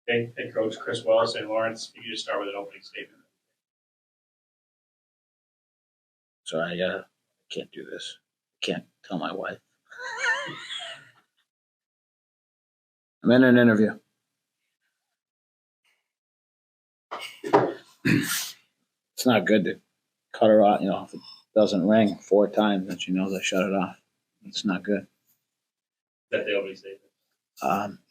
Okay, head coach Chris Wells and Lawrence, if you just start with an opening statement. Sorry, I can't do this. I can't tell my wife. I'm in an interview. It's not good to cut her off. If it doesn't ring 4 times, then she knows I shut it off. It's not good. Is that the opening statement?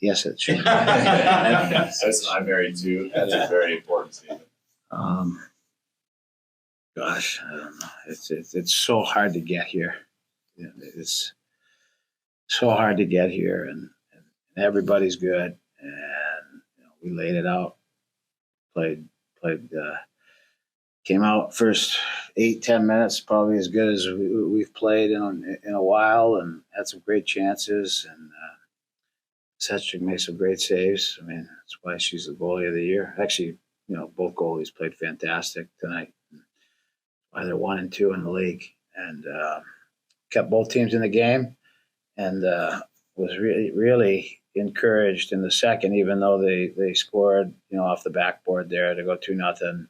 Yes, it should. I'm married too. That's a very important statement. Gosh, I don't know. It's so hard to get here. It's so hard to get here, and everybody's good. And we laid it out. Played. Came out first 8-10 minutes, probably as good as we've played in a while, and had some great chances. And Setchik made some great saves. I mean, that's why she's the goalie of the year. Actually, both goalies played fantastic tonight. Why they're 1 and 2 in the league, and kept both teams in the game, and was really encouraged in the second, even though they scored off the backboard there to go 2-0.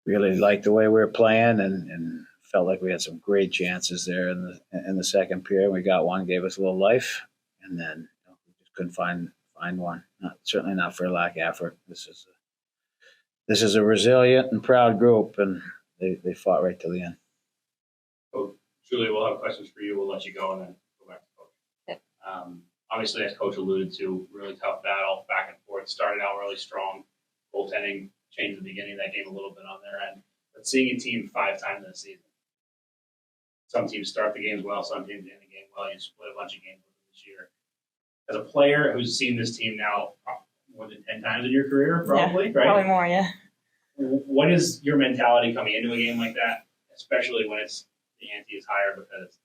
Really liked the way we were playing, and felt like we had some great chances there in the second period. We got one, gave us a little life, and then we just couldn't find one. Certainly not for lack of effort. This is a resilient and proud group, and they fought right to the end. So, Julia, we'll have questions for you. We'll let you go and then go back to Coach. Okay. Obviously, as Coach alluded to, really tough battle, back and forth. Started out really strong. Goaltending changed the beginning of that game a little bit on their end. But seeing a team 5 times in a season, some teams start the games well, some teams end the game well. You split a bunch of games this year. As a player who's seen this team now more than 10 times in your career, probably, right? Probably more, yeah. What is your mentality coming into a game like that, especially when the ante is higher because?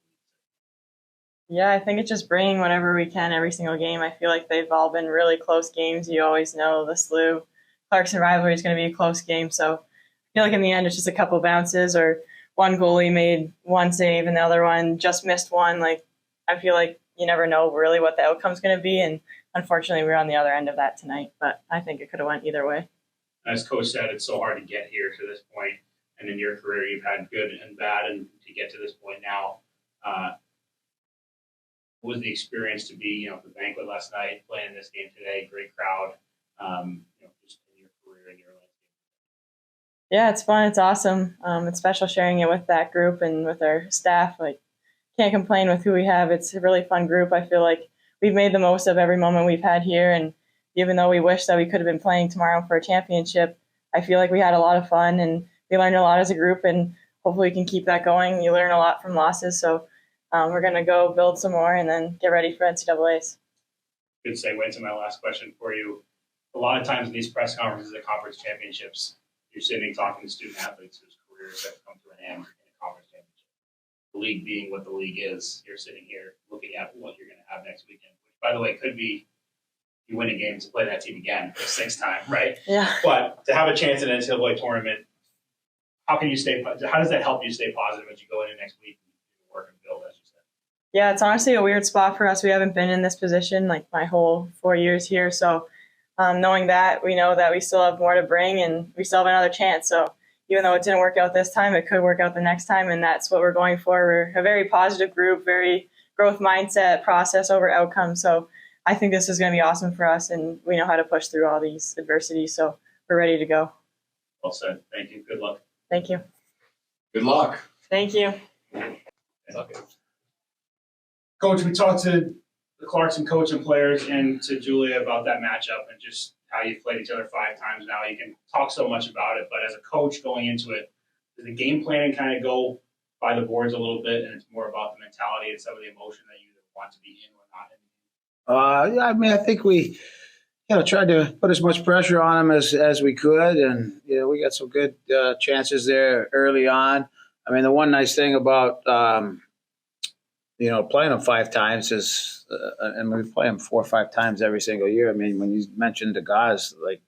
Yeah, I think it's just bringing whatever we can every single game. I feel like they've all been really close games. You always know the SLU Clarkson rivalry is going to be a close game. So I feel like in the end it's just a couple bounces, or one goalie made one save and the other one just missed one. Like, I feel like you never know really what the outcome's going to be, and unfortunately we're on the other end of that tonight. But I think it could have went either way. As Coach said, it's so hard to get here to this point, and in your career you've had good and bad, and to get to this point now, what was the experience to be, the banquet last night, playing this game today, great crowd, just in your career and your life? Yeah, it's fun. It's awesome. It's special sharing it with that group and with our staff. Like, can't complain with who we have. It's a really fun group. I feel like we've made the most of every moment we've had here, and even though we wish that we could have been playing tomorrow for a championship, I feel like we had a lot of fun and we learned a lot as a group, and hopefully we can keep that going. You learn a lot from losses, so we're going to go build some more and then get ready for NCAAs. Good segue into my last question for you. A lot of times in these press conferences at conference championships, you're sitting talking to student athletes whose careers have come to an end in a conference championship. The league being what the league is, you're sitting here looking at what you're going to have next weekend, which, by the way, could be you win a game to play that team again for the 6th time, right? Yeah. But to have a chance in an NCAA tournament, how does that help you stay positive as you go into next week and work and build, as you said? Yeah, it's honestly a weird spot for us. We haven't been in this position like my whole 4 years here. So knowing that, we know that we still have more to bring and we still have another chance. So even though it didn't work out this time, it could work out the next time. And that's what we're going for. We're a very positive group, very growth mindset, process over outcome. So I think this is going to be awesome for us, and we know how to push through all these adversities. So we're ready to go. Well said. Thank you. Good luck. Thank you. Good luck. Thank you. Coach, we talked to the Clarkson coach and players and to Julia about that matchup and just how you've played each other 5 times now. You can talk so much about it, but as a coach going into it, does the game planning kind of go by the boards a little bit, and it's more about the mentality and some of the emotion that you want to be in or not in? Yeah, I mean, I think we, tried to put as much pressure on them as we could, and we got some good chances there early on. I mean, the one nice thing about playing them 5 times is, and we play them 4 or 5 times every single year. I mean, when you mentioned the guys, like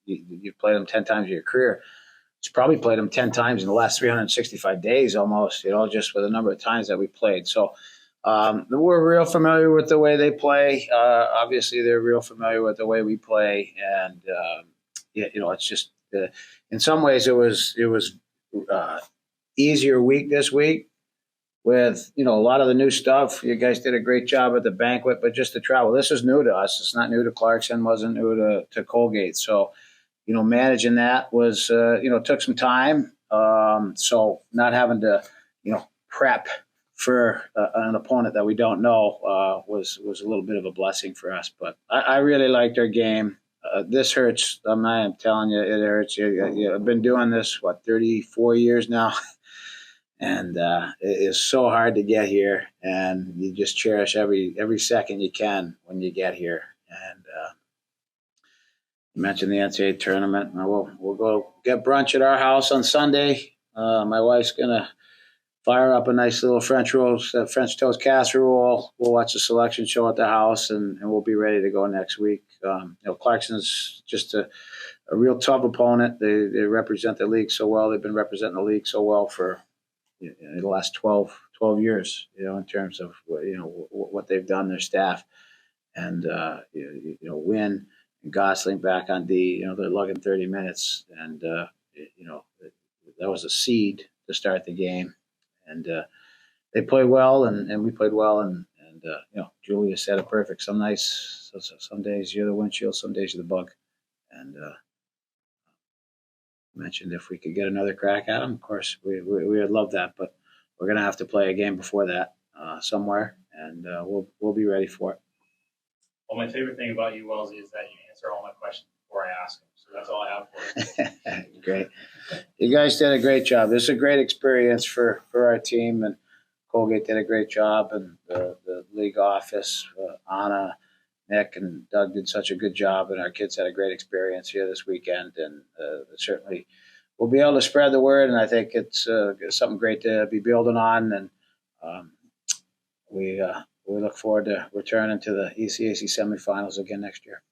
you've played them 10 times in your career, it's probably played them 10 times in the last 365 days almost. Just with the number of times that we played. So We're real familiar with the way they play. Obviously, they're real familiar with the way we play, and yeah, it's just in some ways it was uh, easier week this week with a lot of the new stuff. You guys did a great job at the banquet, but just the travel. This is new to us. It's not new to Clarkson. Wasn't new to Colgate. So managing that was took some time. So not having to prep for an opponent that we don't know was a little bit of a blessing for us. But I really liked our game. This hurts. I'm telling you, it hurts. I've been doing this 34 years now, and it is so hard to get here. And you just cherish every second you can when you get here. And you mentioned the NCAA tournament. We'll go get brunch at our house on Sunday. My wife's gonna fire up a nice little French toast casserole. We'll watch the selection show at the house, and we'll be ready to go next week. Clarkson's just a real tough opponent. They represent the league so well. They've been representing the league so well for the last 12 years, in terms of what they've done, their staff, and Wynn and Gosling back on D. They're lugging 30 minutes, and that was a seed to start the game. And they played well, and we played well, and Julia said it perfect. Some nights, some days you're the windshield, some days you're the bug. And mentioned if we could get another crack at them, of course we would love that. But we're gonna have to play a game before that somewhere, and we'll be ready for it. Well, my favorite thing about you, Wellesley, is that you answer all my questions before I ask them. So that's all I have for you. Great. You guys did a great job. This is a great experience for our team, and Colgate did a great job, and the league office, Anna, Nick, and Doug did such a good job, and our kids had a great experience here this weekend, and certainly we'll be able to spread the word, and I think it's something great to be building on, and we look forward to returning to the ECAC semifinals again next year.